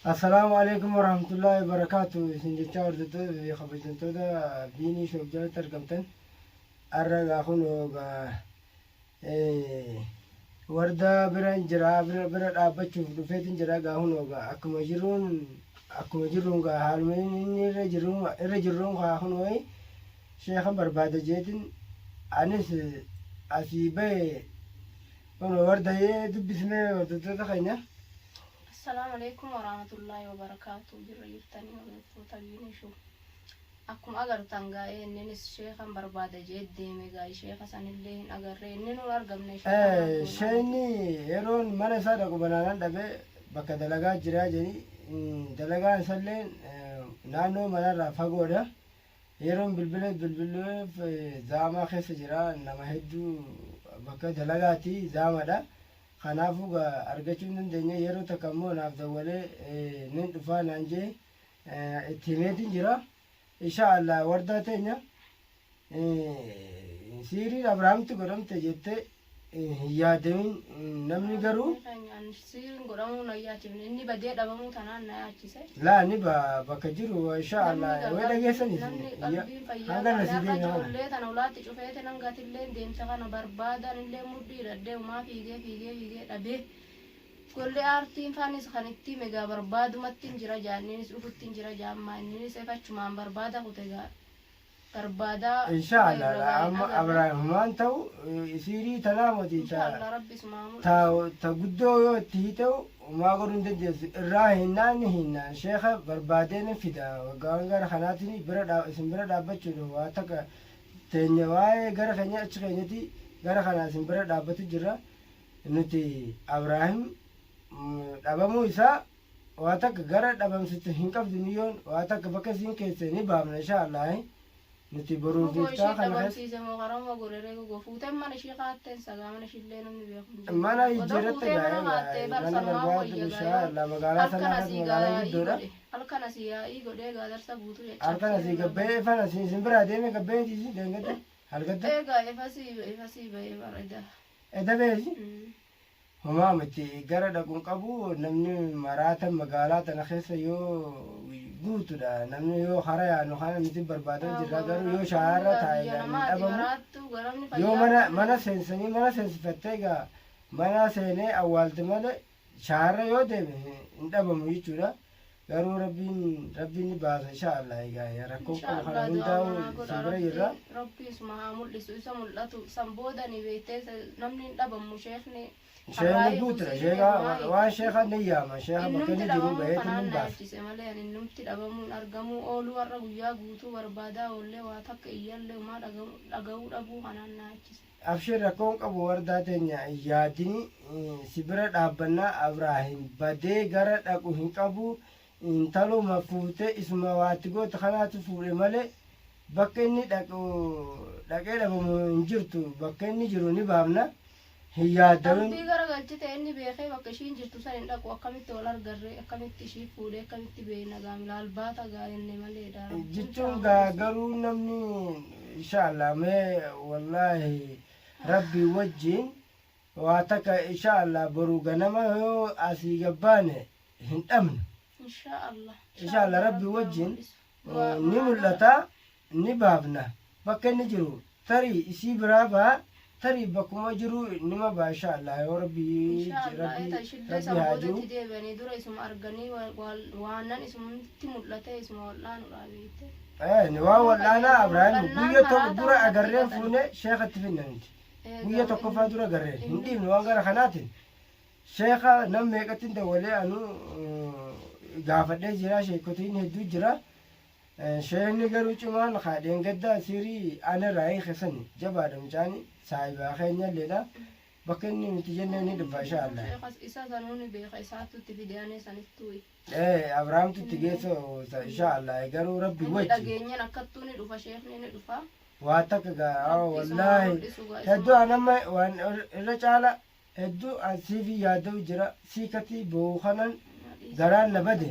السلام عليكم ورحمة الله وبركاته. سنجتشا وردتو في خبجتنتو دا بيني شوف جاي ترقمتن الرقا خنوغا وردا بران جرا برا دابچو دفيتن جرا غا خنوغا أكما جرون غا حالمين رجرون غا خنوغي شيخا بربادة جيتن أنس أسيبي خنو وردا يدبسمي وردتو دخينا. السلام عليكم ورحمة الله وبركاته. جريتني وفوتني شو أكم أجر تنجاي ننس شيخا بربادة جد ميجاي شيخا سن اللي أجر ننو أرجم نشوف. شيني يرون مرة صار كوبانا دبي بكدلعا جراجني دلعا سلين نانو مرة رافعودا يرون بلبل في زاما خس جرا نما هدو بكدلعاتي زاما دا خنافو أرجعون الدنيا يرو تكمل نافذ ولا ندفع نانجي اتميتين جرا إن شاء الله ورداتنا سيري أبراهيم تقرم تجت يادين نمني قرو سيرين قرامو نياتي إني بدي أدبمو تنان نياتي سي لا نبى بكجرو إن شاء الله ولا جسني هذا نسيبين هذا ليه تناولات شوفيه تنانقات اللين ديم تغنا بربادا اللي مدي رده وما فيجي أبيه كل أرتين فانيس خانتي مجا برباد ما تنجرا جانينس أفوت تنجرا جام ما نينس أفتش ما بربادا كتجا بربادا إن شاء الله أبراهيم ما أنتو سيري تنامتي إن شاء الله ربي سماه تا قدو تيتو وما قرن تجلس الراهنا نهنا شيخ بربادين فدا وقانغر خناتني اسم برد أبتشلو واتك تنيواي غير خنيا أشخنيتي غير خنا اسم برد أبتشجرا نتي أبراهيم أبامو إسا واتك غير أبام ست هنكف دنيون واتك بكسين كيسني بامنا إن شاء الله نتي برو فيتا خلاص mana ijjarate gaa'e mana barbaadu bishaa la magaalaa sanaa irratti magaalaa gidduudha halkan asii gabbee ifan asii simbiraa deeme gabbee tiisi deengate halkatte eda beesi homaa miti gara dhaquun qabu namni maraata magaalaa tana keessa yoo guutudha namni yoo hara yaanu kana miti barbaadan jirra garuu yoo shaara taa'eedhaan dhabamu yoo mana seensanii mana seensifattee egaa mana seenee awwaalte malee shaara yoo deeme hin dhabamu jechuudha garuu rabbiin ni baasa inshaallah egaa rakkoo qabu kana hundaa'u simbira jirra rabbi isuma haa mul'isu isa mul'atu san booda ni beektee namni hin dhabamu sheekni sheekni guutura sheeka waan sheeka ni yaama sheeka bakka inni jiru baheetu ni baasa malee ani numti dhabamuun argamuu ooluu warra guyyaa guutuu barbaadaa oollee waa takka iyyallee umaa dhaga'uu dhabuu kanaan naachise abshir rakkoon qabu wardaa teenya yaadini sibira dhaabbannaa Abraahim badee gara dhaqu hin qabu intaluma fuute isuma waatti goota kanaatu fuudhe malee bakka inni dhaqee dhabamu hin jirtu bakka inni jiru ni baafna hin yaadamin abbii gara galchite inni beekee bakka ishiin jirtu san hin dhaqu akkamitti wal argarree akkamitti ishii fuudhee akkamitti beekna gaamila albaata gaa'enne malee dhaa jechuun garuu namni inshaallah mee wallaahi rabbi wajjin waa takka inshaallah boruu ganama yoo asii gabbaane hin dhabne inshaallah rabbi wajjin ni mul'ata ni baafna bakka inni jiru tarii isii biraa ba'a tarii bakkuma jiru nima ba'a inshaallah yoo rabbi haa jiru dura isuma arganii waanan isumatti mul'ate isuma wal'aanuudhaa beekte waa wal'aanaa Abrahaam guyya tokko dura agarreen fuune sheekatti finnanti guyya tokkoffaa dura agarreen hin dhiibne waan gara kanaatiin sheeka nam meeqattiin dawalee anu gaafadhee jira sheekotiin hedduu jira sheekni garuu cimaan haadheen gaddaa sirii ana raayii keessan jabaadha mucaani saayibaa keenyalleedha bakka inni nuti jennee ni dhufa inshaallah isa sanuuni beeka isaatutti fideanee sanittuui Abrahaamtutti geessa inshaallah garuu rabbi wajji dhageenyaan akkattuu ni dhufa sheekni ni dhufa waa takka gaa wallaahi hedduu anamma waan irra caala hedduu asiifi yaada'u jira siikati boo'u kanan garaan na bade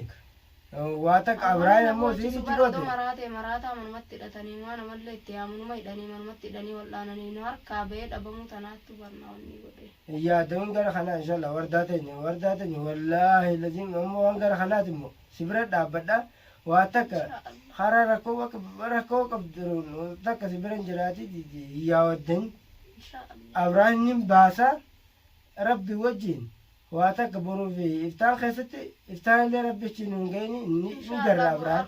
waatak abrahaam ammoo siiritti goote maraataa manumatti hidhatanii waan amallee itti yaamunuma hidhanii manumatti hidhanii wal'aananii harkaa ba'ee dhabamuu tanaattu barnaa'onni godhe yaadamuun gara kanaa inshallah wardaa teenya wallaahi laziim ammoo waan gara kanaati immoo si bira dhaabbadha waa takka hara rakkoo qabdu takka si bira hin jiraati yaawwaddan abrahaamiin baasa rabbi wajjin waa takka boruu fi iftaan keessatti iftaan illee rabbichi nuun ga'ini ni garra abrahaam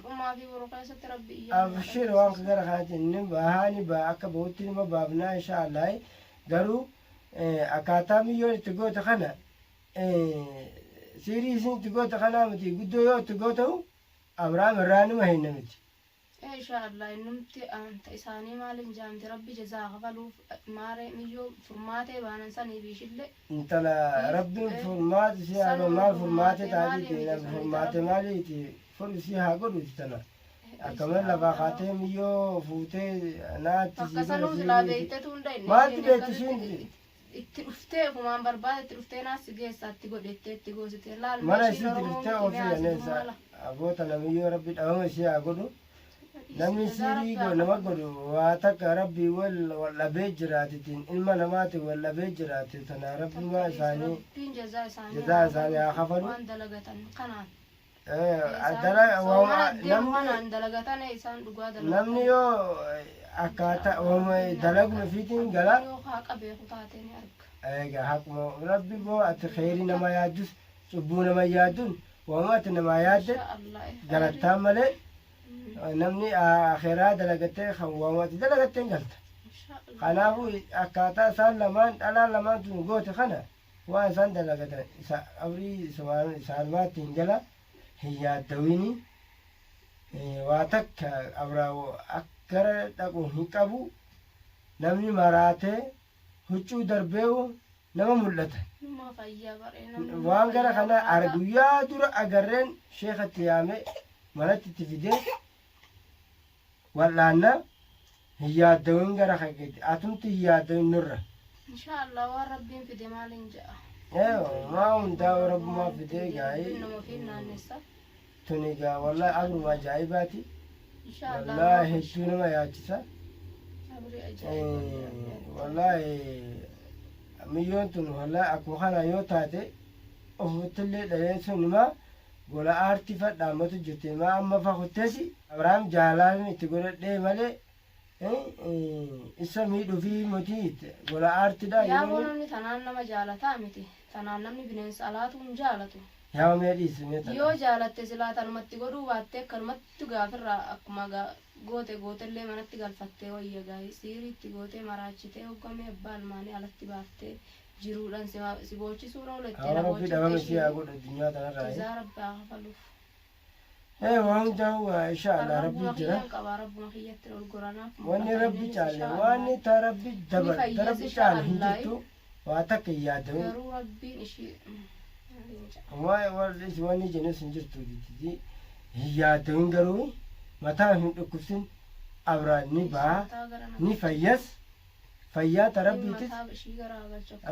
abshir waan gara kanaatiin ni bahaa ni baa akka bahutti nima baafnaa inshallah garuu akkaataa miyyoon itti goote kana siirii isin itti goote kanaa miti guddoo yoo itti goote'u abrahaam irraa nima hinna miti inshallah innumti anta isaanii maalin jaamti rabbi jazaa kafaluuf maaree miyyoo furmaatee baanan sanii biishillee intala rabbiin furmaate si haa maal furmaate taatiti furmaate maaliiti furi si haa godhuti tana akkama lafaa kaatee miyyoo fuutee naatti akkasanuu silaa beektetu hunda inni maalti beekti ishiin itti dhuftee kumaan barbaade itti dhuftee naas geessaatti godhettee itti goosite laal mana isiitti dhuftee ofii ganeessa aboota namiyyoo rabbi dhabama isii haa godhu namni siirii nama godhu waa takka rabbii wal dhabee jiraatitiin ilma namaati wal dhabee jiraate tana rabbimaa isaanii jazaa isaanii haa kafalu waan dalagatan kanaan namni yoo akkaataa ooma dalagnu ofiitiin gala egaa haquma rabbi boo ati kheyrii nama yaaddus cubbuu nama yaadduun waama ati nama yaadde galattaan malee namni akhiraa dalagattee kan waama ati dalagatteen galta kanaafuu akkaataa isaan lamaan dhalaan lamaan tun goote kana waan isaan dalagatan abrii isaanumaatti hin gala hin yaaddawini waa takka abraawo akkara dhaqu hin qabu namni maraatee huccuu darbeewu nama mul'ata waan gara kana guyyaa dura agarreen sheekatti yaame manatti itti fidee wal'aanna hin yaaddawin gara kageeti atumti hin yaaddawin nurra inshallah waan rabbiin fide maalin ja'a ما هم داو رب ما في دقاي تونيكا والله أمر ما جايباتي والله هشونا ما ياتيسا والله مليون تون والله أكو خانا يوتاتي أفتلي دليسون ما ولا أرتفع دامتو جتي ما أما فخوتسي أبراهيم جالاني تقول دي مالي isa miidhu fi motiit gola aartidha yaa namni tanaan nama jaalataa miti tanaan namni bineensa alaatu hin jaalatu yaa meedhiis meeta yoo jaalatte silaa tanumatti godhuu baattee akkanumatti gaafirraa akkuma gootellee manatti galfattee wayya gaa'e siiriitti gootee maraachitee hoggamee abbaa ilmaanii alatti baaftee jiruudhaan si boochisuu roolettee rabbi dhabame si haa godhu addunyaa tanarraa jazaa rabbaa kafaluuf waan ta'u insha Allah rabbi jira wanni rabbi caale wanni ta rabbi caale hin jirtu waa takka yaadamu garuu rabbiin ishii wanni jenus hin jirtu hin yaadamu garuu mataa hin dhukkubsin abraan ni baha ni fayyas fayyaa ta rabbiitis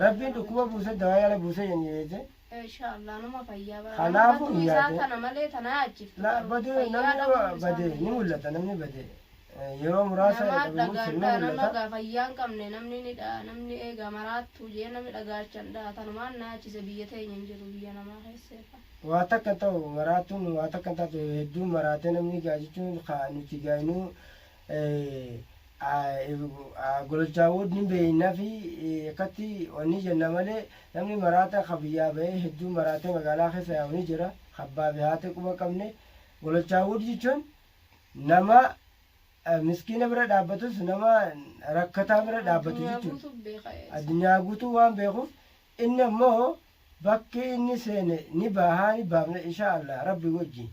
rabbiin dhukkuba buuse dawaa yaala buuse jenyeete inshallah numa fayyaa bara kanaafu yaade kana malee tanaa achiftu la badee namni badee ni mul'ata namni badee yeroo muraasa nama fayyaan qabne namni ni dha namni eega maraattu jee namni dhagaachan dha tanumaan na achise biyya teenya hin jiru biyya namaa keesseefa waa takka ta'u maraattuun waa takka taatu hedduu maraatee namni gaajichuun nuti gaayinuu golchaawud ni beeyna fi akkatti wanni jenna malee namni maraata kabiyyaa bahee hedduu maraatee magaalaa keessa yaa'u jira abbaa fi haati quba qabne golchaawud jechuun nama miskiina bira dhaabbatus nama rakkataa bira dhaabbatu jechuudha addunyaa guutuu waan beekuuf inni ammoo bakki inni seene ni bahaa ni baafne insha Allah rabbi wajji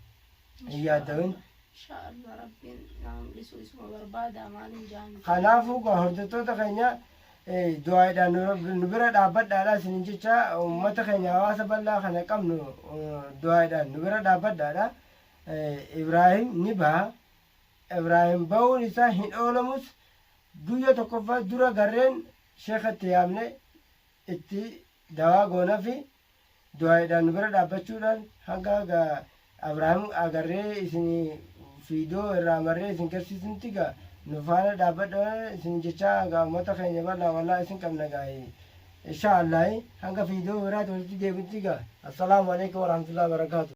hin yaadawin kanaafuu hordoftoota keenya du'aadhaan nu bira dhaabbadhaadha isinin jecha uummata keenya hawaasa bal'aa kana qabnu du'aadhaan nu bira dhaabbadhaadha Ibraahim ni baha Ibraahim ba'uun isaa hin oolamus guyya tokkoffaa dura garreen sheekatti yaamne itti dawaa goona fi du'aadhaan nu bira dhaabbachuudhaan hanga Abrahaam agarree isin fiidoo irraa marree isin garsiisinti gaa nu faana dhaabbadha isin jecha gaa uummata keenya bal'aa wallaa isin qabna gaa'e inshaallah hanga fiidoo biraatti walitti deebitti gaa assalaamu alaikum warahmatullahi wabarakaatu